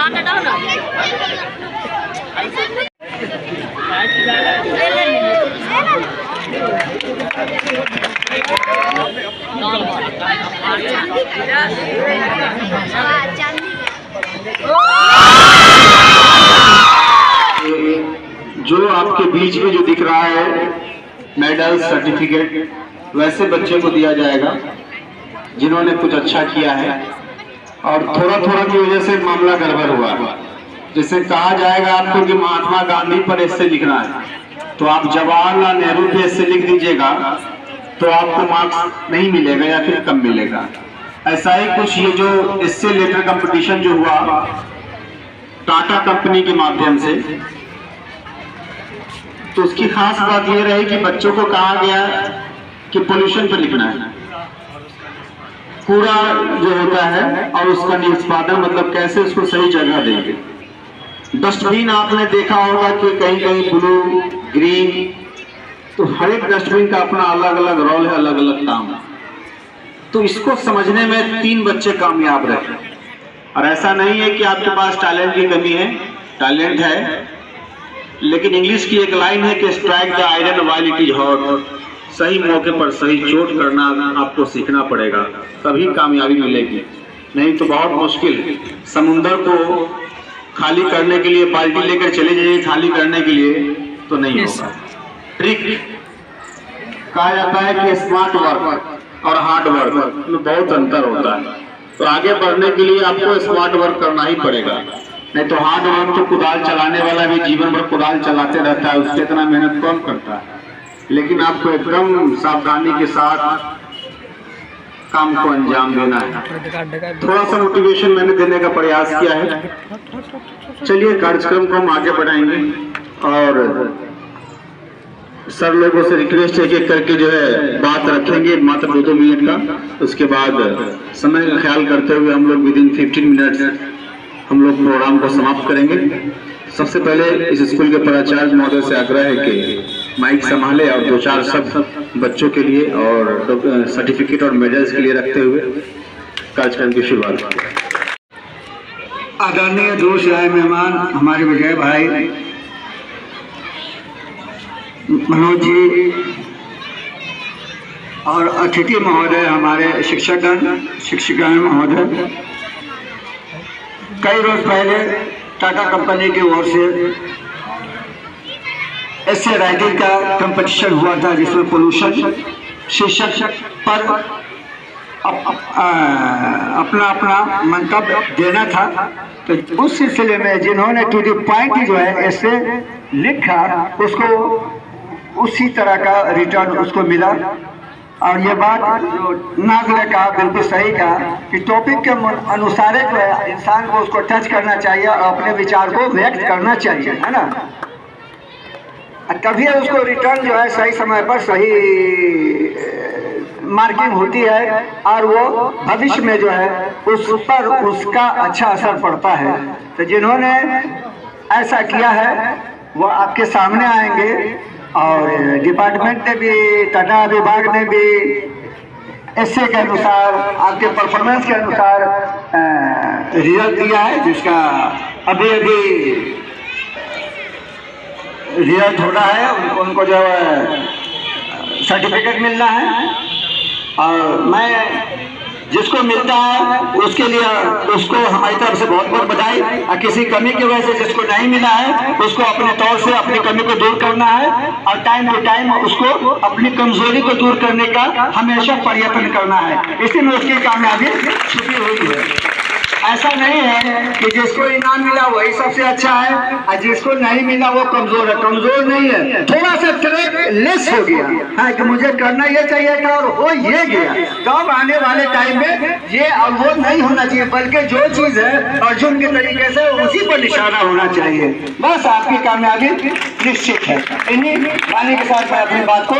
जो आपके बीच में जो दिख रहा है मेडल सर्टिफिकेट, वैसे बच्चे को दिया जाएगा जिन्होंने कुछ अच्छा किया है और थोड़ा थोड़ा की वजह से मामला गड़बड़ हुआ। जैसे कहा जाएगा आपको कि महात्मा गांधी पर ऐसे लिखना है, तो आप जवाहरलाल नेहरू पे ऐसे लिख दीजिएगा तो आपको मार्क्स नहीं मिलेगा या फिर कम मिलेगा। ऐसा ही कुछ ये जो इससे लेटर कंपटीशन जो हुआ टाटा कंपनी के माध्यम से, तो उसकी खास बात यह रही कि बच्चों को कहा गया कि पोल्यूशन पर लिखना है, कूड़ा जो होता है और उसका निष्पादन, मतलब कैसे उसको सही जगह देंगे। डस्टबिन आपने देखा होगा कि कहीं कहीं ब्लू ग्रीन, तो हर एक डस्टबिन का अपना अलग अलग रोल है, अलग अलग काम है। तो इसको समझने में 3 बच्चे कामयाब रहे। और ऐसा नहीं है कि आपके पास टैलेंट की कमी है, टैलेंट है, लेकिन इंग्लिश की एक लाइन है कि strike the iron while it is hot. सही मौके पर सही चोट करना आपको सीखना पड़ेगा, तभी कामयाबी मिलेगी। नहीं तो बहुत मुश्किल। समुंदर को खाली करने के लिए बाल्टी लेकर चले जाइए, खाली करने के लिए तो नहीं होगा। ट्रिक कहा जाता है कि स्मार्ट वर्क और हार्ड वर्क में बहुत अंतर होता है। तो आगे बढ़ने के लिए आपको स्मार्ट वर्क करना ही पड़ेगा, नहीं तो हार्ड वर्क तो कुदाल चलाने वाला भी जीवन भर कुदाल चलाते रहता है, उससे इतना मेहनत कौन करता है। लेकिन आपको एकदम सावधानी के साथ काम को अंजाम देना है। थोड़ा सा मोटिवेशन मैंने देने का प्रयास किया है। चलिए कार्यक्रम को हम आगे बढ़ाएंगे और सर लोगों से रिक्वेस्ट है कि करके जो है बात रखेंगे मात्र 2-2 मिनट का। उसके बाद समय का ख्याल करते हुए हम लोग विदिन 15 मिनट हम लोग प्रोग्राम को समाप्त करेंगे। सबसे पहले इस स्कूल के प्राचार्य महोदय से आग्रह है कि माइक संभाले और 2-4 शब्द बच्चों के लिए और सर्टिफिकेट और मेडल्स के लिए रखते हुए कार्यक्रम की शुरुआत करें। आदरणीय दोस्त आए मेहमान हमारे विजय भाई मनोज जी और अतिथि महोदय हमारे शिक्षकगण शिक्षिकाएं महोदय, कई रोज पहले टाटा कंपनी की ओर से ऐसे राइटिंग का कंपटीशन हुआ था जिसमें पोल्यूशन शीर्षक पर अपना अपना मंतव्य देना था। तो उस सिलसिले में जिन्होंने टू द पॉइंट जो है ऐसे लिखा, उसको उसी तरह का रिटर्न उसको मिला। और ये बात जो नाज़ ने कहा बिल्कुल सही कहा कि टॉपिक के अनुसार जो है इंसान को उसको टच करना चाहिए और अपने विचार को व्यक्त करना चाहिए, है ना। तभी उसको रिटर्न जो है सही समय पर सही मार्किंग होती है और वो भविष्य में जो है उस पर उसका अच्छा असर पड़ता है। तो जिन्होंने ऐसा किया है वो आपके सामने आएंगे और डिपार्टमेंट ने भी, टाटा विभाग ने भी ऐसे के अनुसार आपके परफॉर्मेंस के अनुसार रिजल्ट दिया है, जिसका अभी रिजल्ट हो रहा है। उनको जो सर्टिफिकेट मिलना है और मैं जिसको मिलता है उसके लिए उसको हमारी तरफ से बहुत बहुत बधाई। और किसी कमी की वजह से जिसको नहीं मिला है उसको अपने तौर से अपनी कमी को दूर करना है और टाइम टू टाइम उसको अपनी कमजोरी को दूर करने का हमेशा प्रयत्न करना है। इसी में उसकी कामयाबी छुपी हुई है। ऐसा नहीं है कि जिसको इनाम मिला वही सबसे अच्छा है और जिसको नहीं मिला वो कमजोर है। कमजोर नहीं है, थोड़ा सा ट्रैक लेस हो गया है कि मुझे करना ये चाहिए था और हो ये गया। तो अब आने वाले टाइम में ये अब वो नहीं होना चाहिए, बल्कि जो चीज है अर्जुन के तरीके से उसी पर निशाना होना चाहिए। बस आपकी कामयाबी निश्चित है। इन्हीं वाणी के साथ मैं अपनी बात को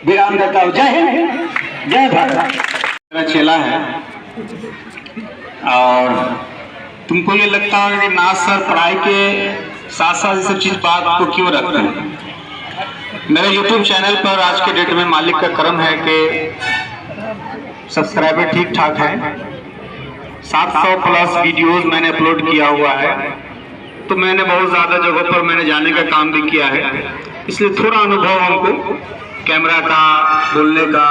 विराम देता हूँ। जय हिंद, जय भारत। चेला है और तुमको ये लगता है कि नाज सर पढ़ाई के साथ साथ ये सब चीज बात को क्यों रखते हैं। मेरे YouTube चैनल पर आज के डेट में मालिक का करम है कि सब्सक्राइबर ठीक ठाक है, 700 प्लस वीडियोस मैंने अपलोड किया हुआ है, तो मैंने बहुत ज़्यादा जगहों पर मैंने जाने का काम भी किया है, इसलिए थोड़ा अनुभव हमको कैमरा का, बोलने का,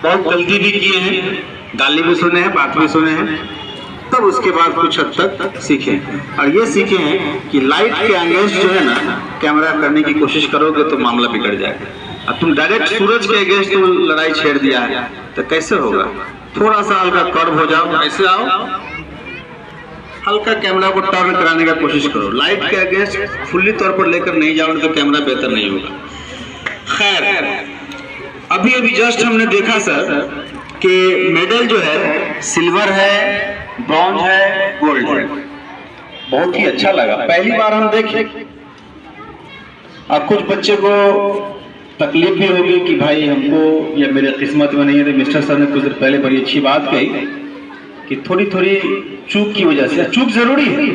बहुत गलती भी किए हैं, गाली भी सुने हैं, बात भी सुने हैं, तब उसके बाद कुछ हद तक सीखे। और ये सीखे हैं कि लाइट के अगेंस्ट जो है ना कैमरा करने की कोशिश करोगे तो मामला बिगड़ जाएगा। अब तुम डायरेक्ट सूरज के अगेंस्ट तुम लड़ाई छेड़ दिया है तो कैसे होगा? थोड़ा सा हल्का कर्व हो जाओ, ऐसे आओ, हल्का कैमरा को टर्न कराने का कोशिश करो। लाइट के अगेंस्ट फुल्ली तौर पर लेकर नहीं जाओगे तो कैमरा बेहतर नहीं होगा। खैर, अभी जस्ट हमने देखा सर कि मेडल जो है सिल्वर है, ब्रॉन्ज है, गोल्ड है, बहुत ही अच्छा लगा। पहली बार हम देखे। अब कुछ बच्चे को तकलीफ भी होगी कि भाई हमको या मेरे किस्मत में नहीं है। तो मिस्टर सर ने कुछ देर पहले बड़ी अच्छी बात कही कि थोड़ी थोड़ी चूक की वजह से, चूक जरूरी है,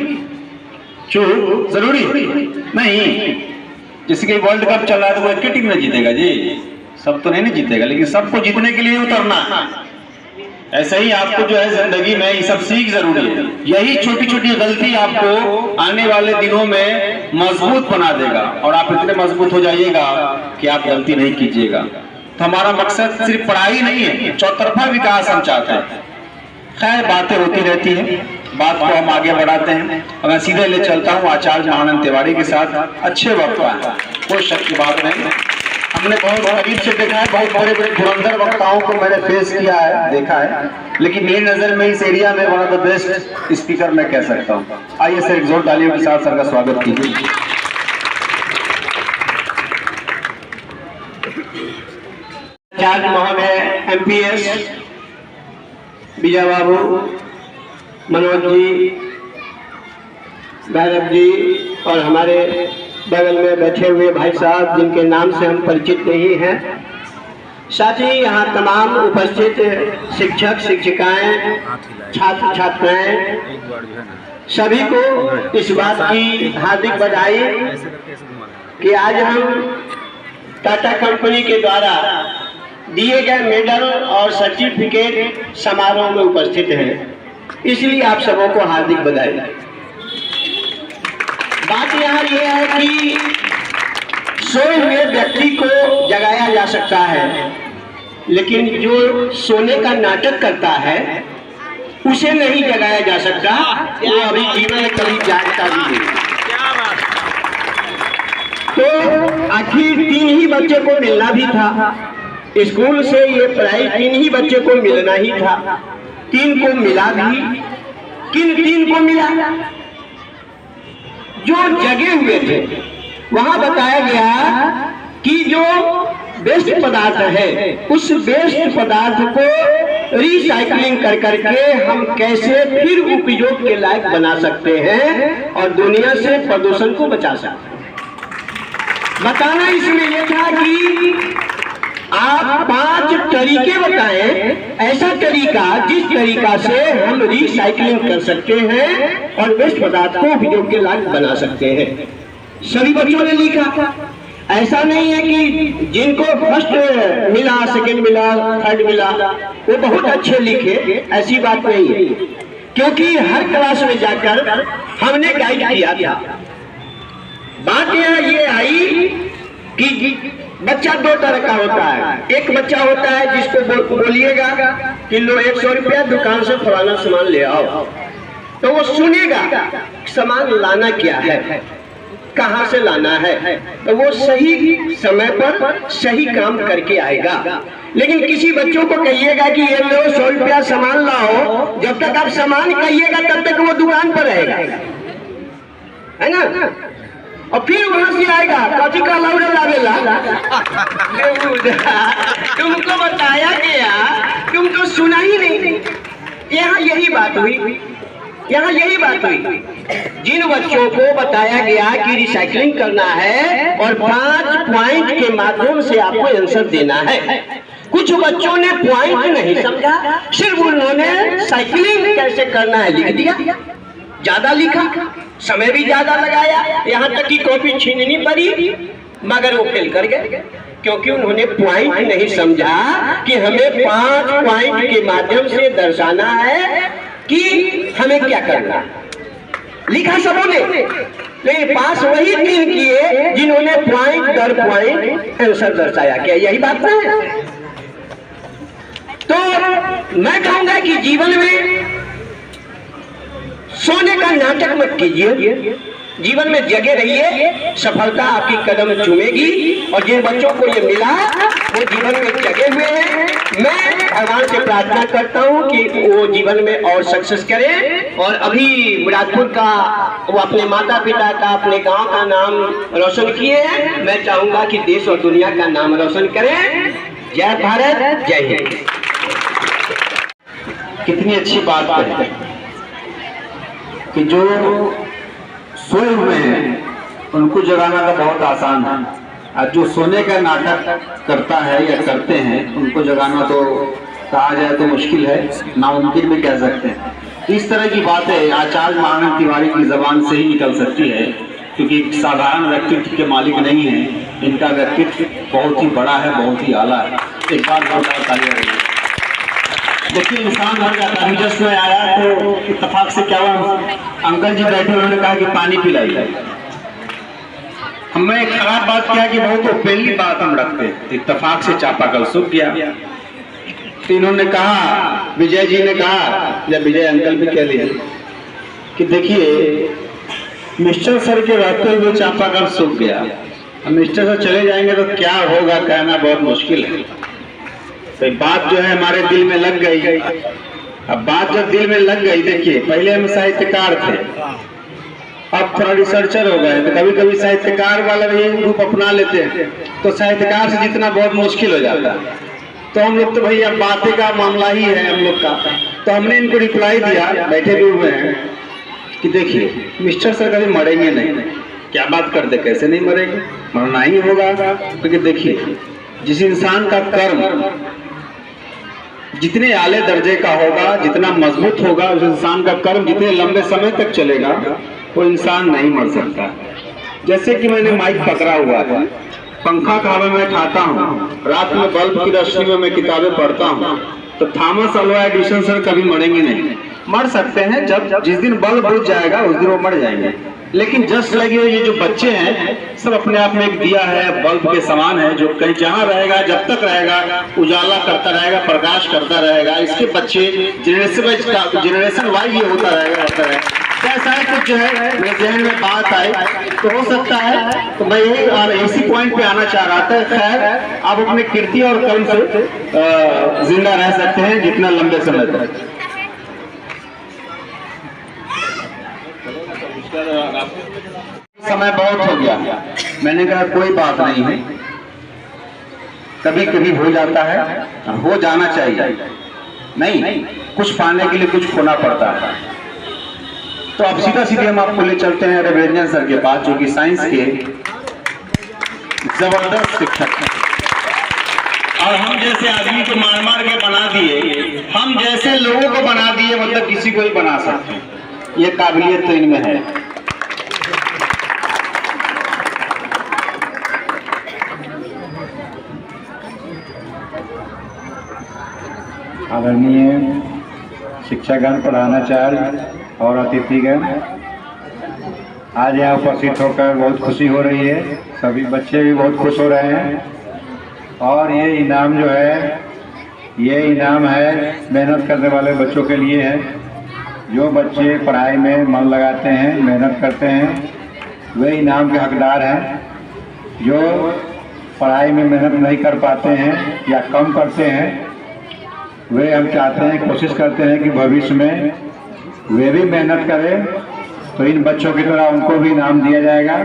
चूक जरूरी नहीं। जैसे कि वर्ल्ड कप चल रहा है तो वो एक टीम में जीतेगा जी, सब तो नहीं जीतेगा, लेकिन सबको जीतने के लिए उतरना। ऐसे ही आपको जो है जिंदगी में ये सब सीख जरूरी है। यही छोटी छोटी गलती आपको आने वाले दिनों में मजबूत बना देगा और आप इतने मजबूत हो जाइएगा कि आप गलती नहीं कीजिएगा। तो हमारा मकसद सिर्फ पढ़ाई नहीं है, चौतरफा विकास हम चाहते हैं। खैर, बातें होती रहती है, बात को हम आगे बढ़ाते हैं और मैं सीधे ले चलता हूँ आचार्य महानंद तिवारी के साथ। अच्छे वक्ता है, कोई शक की बात नहीं। हमने बहुत करीब से देखा है, बहुत बड़े बड़े धुरंधर वक्ताओं को मैंने फेस किया है, देखा है, लेकिन मेरी नजर में इस एरिया में one of the best speaker मैं कह सकता हूँ। आइए सर, एक जोर तालियों के साथ सर का स्वागत कीजिए। आचार्य महोदय MPS विजय बाबू, मनोज जी, भैरव जी और हमारे बगल में बैठे हुए भाई साहब जिनके नाम से हम परिचित नहीं हैं, साथ ही यहाँ तमाम उपस्थित शिक्षक शिक्षिकाएं, छात्र छात्राएं, सभी को इस बात की हार्दिक बधाई कि आज हम टाटा कंपनी के द्वारा दिए गए मेडल और सर्टिफिकेट समारोह में उपस्थित हैं, इसलिए आप सबों को हार्दिक बधाई। बात यहाँ ये है कि सोए हुए व्यक्ति को जगाया जा सकता है, लेकिन जो सोने का नाटक करता है उसे नहीं जगाया जा सकता, वो अभी जीवन में कभी जागता भी नहीं। तो आखिर 3 ही बच्चे को मिलना भी था, स्कूल से ये प्राइज 3 ही बच्चे को मिलना ही था, 3 को मिला भी। किन 3 को मिला? जो जगे हुए थे। वहां बताया गया कि जो वेस्ट पदार्थ है उस वेस्ट पदार्थ को रिसाइकलिंग कर करके हम कैसे फिर उपयोग के लायक बना सकते हैं और दुनिया से प्रदूषण को बचा सकते हैं। बताना इसमें यह था कि आप 5 तरीके बताएं, ऐसा तरीका जिस तरीका से हम रिसाइकलिंग कर सकते हैं और वेस्ट पदार्थ को उपयोग के लायक बना सकते हैं। सभी बच्चों ने लिखा। ऐसा नहीं है कि जिनको फर्स्ट मिला, सेकंड मिला, थर्ड मिला वो बहुत अच्छे लिखे, ऐसी बात नहीं है, क्योंकि हर क्लास में जाकर हमने गाइड किया था। बात यहाँ ये आई कि बच्चा 2 तरह का होता है। एक बच्चा होता है जिसको बोलिएगा कि लो 100 रुपया दुकान से फलाना सामान ले आओ, तो वो सुनेगा सामान लाना क्या है, कहाँ से लाना है, तो वो सही समय पर सही काम करके आएगा। लेकिन किसी बच्चों को कहिएगा कि ये लो 100 रुपया सामान लाओ, जब तक आप सामान कहिएगा तब तक वो दुकान पर रहेगा, है ना, और फिर वहां से आएगा कथी का लाउडा लावेला। तुमको बताया गया, तुमको सुना ही नहीं। यहाँ यही बात हुई, यहाँ यही बात हुई। जिन बच्चों को बताया गया कि रिसाइकलिंग करना है और 5 पॉइंट के माध्यम से आपको आंसर देना है, कुछ बच्चों ने पॉइंट नहीं समझा, सिर्फ उन्होंने साइकिलिंग कैसे करना है लिख दिया, ज्यादा लिखा, समय भी ज्यादा लगाया, यहाँ तक कि कॉपी छीननी पड़ी, मगर वो फेल कर गए क्योंकि उन्होंने पॉइंट नहीं समझा कि हमें 5 पॉइंट के माध्यम से दर्शाना है कि हमें क्या करना। लिखा सबों ने, लेकिन पास वही 3 किए जिन्होंने पॉइंट दर पॉइंट आंसर दर्शाया। क्या यही बात है? तो मैं कहूंगा कि जीवन में सोने का नाटक मत कीजिए, जीवन में जगे रहिए, सफलता आपकी कदम चूमेगी। और जिन बच्चों को ये मिला वो जीवन में जगे हुए हैं। मैं भगवान से प्रार्थना करता हूँ कि वो जीवन में और सक्सेस करें। और अभी मुरादपुर का वो अपने माता पिता का, अपने गांव का नाम रोशन किए हैं। मैं चाहूंगा कि देश और दुनिया का नाम रोशन करें। जय भारत, जय हिंद। कितनी अच्छी बात है कि जो सोए हुए हैं उनको जगाना तो बहुत आसान है, और जो सोने का नाटक करता है या करते हैं उनको जगाना तो कहा जाए तो मुश्किल है, नामुमकिन भी कह सकते हैं। इस तरह की बातें आचार्य महानंद तिवारी की जबान से ही निकल सकती है, क्योंकि एक साधारण व्यक्तित्व के मालिक नहीं है, इनका व्यक्तित्व बहुत ही बड़ा है, बहुत ही आला है। एक बार जोरदार तालियां रही। देखिए इंसान मर जाता है। जस्ट में आया तो इत्तेफाक से क्या हुआ, अंकल जी बैठे, उन्होंने कहा कि पानी पिलाइए। हमने एक खराब बात किया कि बहुत पहली बात हम रखते, इत्तेफाक से चापाकल सूख गया। तो इन्होंने कहा, विजय जी ने कहा, या विजय अंकल भी कह लिया कि देखिए मिस्टर सर के रहते हुए चापाकल सूख गया, अब मिस्टर सर चले जाएंगे तो क्या होगा कहना बहुत मुश्किल है। तो बात जो है हमारे दिल में लग गई। अब बात जब दिल में लग गई, देखिए पहले हम साहित्यकार थे, अब थोड़ा रिसर्चर हो गए, तो कभी कभी साहित्यकार वाला भी रूप अपना लेते हैं, तो साहित्यकार से जितना बहुत मुश्किल हो जाता है। तो हम लोग तो भैया बातें का मामला ही है हम लोग का। तो हमने इनको रिप्लाई दिया, बैठे भी हुए हैं, कि देखिए मिस्टर सर कभी मरेंगे नहीं। क्या बात करते, कैसे नहीं मरेंगे, मरना ही होगा। क्योंकि देखिए जिस इंसान का कर्म जितने आले दर्जे का होगा, जितना मजबूत होगा, उस इंसान का कर्म जितने लंबे समय तक चलेगा, वो इंसान नहीं मर सकता। जैसे कि मैंने माइक पकड़ा हुआ है, पंखा का हवा मैं खाता हूँ, रात में बल्ब की रोशनी में मैं किताबें पढ़ता हूँ, तो थॉमस अल्वा एडिसन सर कभी मरेंगे नहीं। मर सकते हैं, जब जिस दिन बल्ब बुझ जाएगा उस दिन वो मर जाएंगे। लेकिन जस्ट लगे ये जो बच्चे हैं सब अपने आप में एक दिया है, बल्ब के समान है, जो कहीं जहाँ रहेगा, जब तक रहेगा उजाला करता रहेगा, प्रकाश करता रहेगा। इसके बच्चे जनरेशन वाइज ये होता रहेगा। कैसा है कुछ जो है मेरे जहन में बात आई तो हो सकता है, तो मैं यही इसी पॉइंट पे आना चाह रहा था। खैर आप अपने कीर्ति और कर्म से जिंदा रह सकते हैं जितना लंबे समय तक। समय बहुत हो गया, मैंने कहा कोई बात नहीं है, कभी कभी हो जाता है, हो जाना चाहिए। नहीं, कुछ पाने के लिए कुछ खोना पड़ता है। तो अब सीधा सीधे हम आपको ले चलते हैं रविरंजन सर के पास, जो कि साइंस के जबरदस्त शिक्षक हैं। और हम जैसे आदमी को मार मार के बना दिए, हम जैसे लोगों को बना दिए, मतलब किसी को ही बना सकते हैं। ये काबिलियत तो इनमें है। आदरणीय शिक्षकगण, प्रधानाचार्य और अतिथिगण, आज यहाँ उपस्थित होकर बहुत खुशी हो रही है। सभी बच्चे भी बहुत खुश हो रहे हैं। और ये इनाम जो है, ये इनाम है मेहनत करने वाले बच्चों के लिए है। जो बच्चे पढ़ाई में मन लगाते हैं, मेहनत करते हैं, वे इनाम के हकदार हैं। जो पढ़ाई में मेहनत नहीं कर पाते हैं या कम करते हैं, वे हम चाहते हैं, कोशिश करते हैं कि भविष्य में वे भी मेहनत करें। तो इन बच्चों की तरह उनको भी इनाम दिया जाएगा,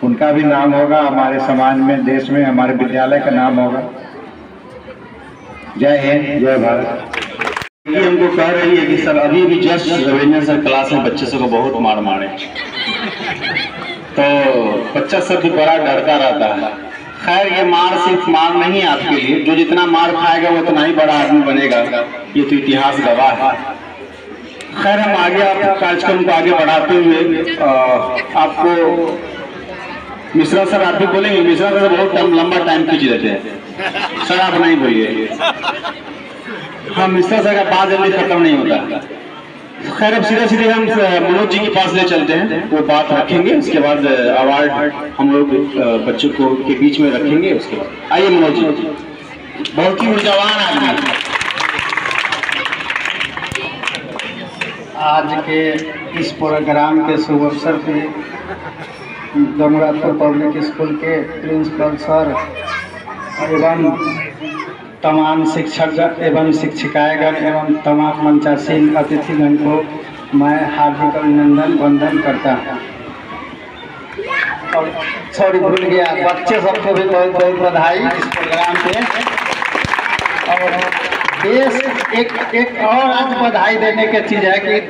उनका भी नाम होगा, हमारे समाज में, देश में, हमारे विद्यालय का नाम होगा। जय हिंद, जय भारत। ये हमको कह रही है कि सर अभी भी जस्ट रविरंजन सर क्लास में बच्चे सब को बहुत मार मारे, तो बच्चा सब भी बड़ा डरता रहता है। खैर ये मार सिर्फ मार नहीं है आपके लिए, जो जितना मार खाएगा वो उतना ही बड़ा आदमी बनेगा, ये तो इतिहास गवाह है। खैर हम आगे आप कार्यक्रम को आगे बढ़ाते हुए आपको मिश्रा सर, आप भी बोलेंगे। मिश्रा सर बहुत लंबा टाइम खींच लेते हैं, सर आप नहीं बोलिए। हाँ, मिश्रा सर का बात जल्दी खत्म नहीं होता। खैर अब सीधे सीधे हम मनोज जी के पास ले चलते हैं, वो बात रखेंगे, उसके बाद अवार्ड हम लोग बच्चों को के बीच में रखेंगे। उसके बाद आइए मनोज जी, बहुत ही ऊर्जावान आदमी। आज के इस प्रोग्राम के शुभ अवसर पे गंगापुर पब्लिक स्कूल के प्रिंसिपल सर एवं तमाम शिक्षक एवं शिक्षिकाएगण एवं तमाम मंचासीन अतिथिगण को मैं हार्दिक अभिनंदन वंदन करता हूँ। और सॉरी भूल गया, बच्चे सबको भी बहुत बहुत बधाई इस प्रोग्राम पे। और देश एक और आज बधाई देने की चीज़ है कि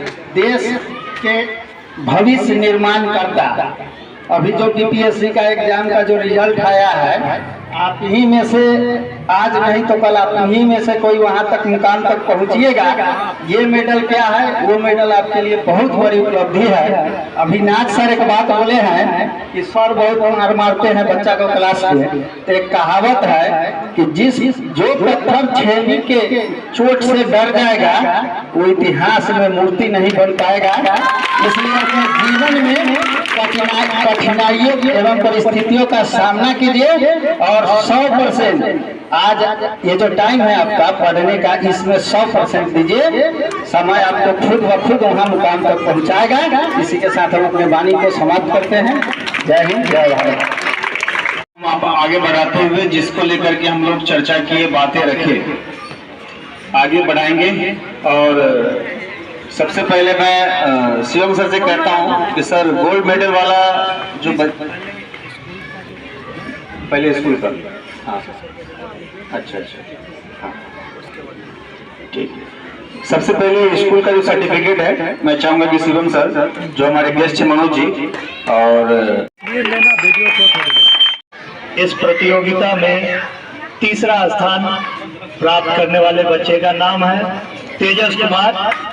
देश के भविष्य निर्माण करता, अभी जो बीपीएससी का एग्जाम का जो रिजल्ट आया है, आप ही में से आज नहीं तो कल आप ही में से कोई वहां तक मुकाम तक पहुंचिएगा। ये मेडल क्या है, वो मेडल आपके लिए बहुत बड़ी उपलब्धि है। अभिनाथ सर एक बात बोले हैं कि सर बहुत मार मारते हैं बच्चा को क्लास में, तो एक कहावत है कि जो पत्थर छेनी के चोट से डर जाएगा वो इतिहास में मूर्ति नहीं बन पाएगा। इसलिए अपने जीवन में कठिनाइयों एवं परिस्थितियों का सामना कीजिए और 100% आज ये जो टाइम है आपका पढ़ने का, इसमें 100% दीजिए। समय आपको खुद ब खुद वहाँ मुकाम तक पहुँचाएगा। इसी के साथ हम अपने वाणी को समाप्त करते हैं। जय हिंद, जय भारत। हम आप आगे बढ़ाते हुए जिसको लेकर के हम लोग चर्चा किए, बातें रखे, आगे बढ़ाएंगे। और सबसे पहले मैं शिवम सर से कहता हूँ कि सर गोल्ड मेडल वाला जो पहले स्कूल का, हाँ अच्छा हाँ ठीक है। सबसे पहले स्कूल का जो सर्टिफिकेट है मैं चाहूँगा कि शिवम सर, जो हमारे गेस्ट हैं मनोज जी, और इस प्रतियोगिता में तीसरा स्थान प्राप्त करने वाले बच्चे का नाम है तेजस कुमार।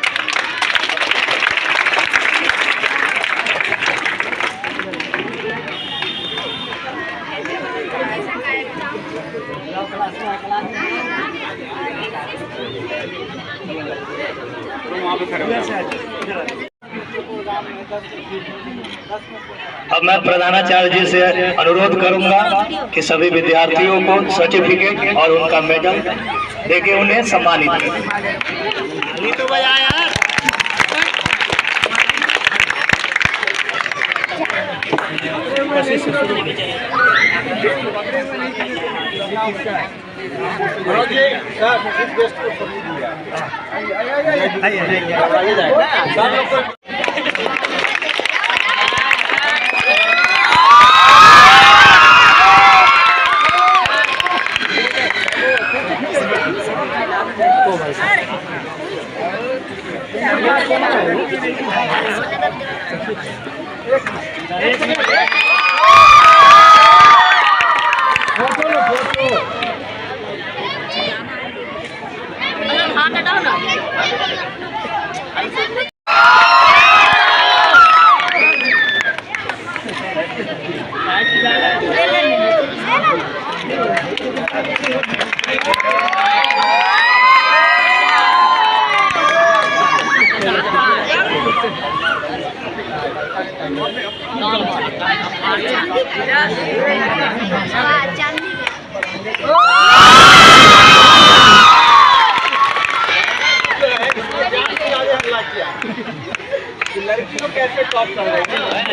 अब मैं प्रधानाचार्य जी से अनुरोध करूंगा कि सभी विद्यार्थियों को सर्टिफिकेट और उनका मेडल देके उन्हें सम्मानित करें। तो बजा यार। लड़कियों कैसे टॉप कर रहे हैं।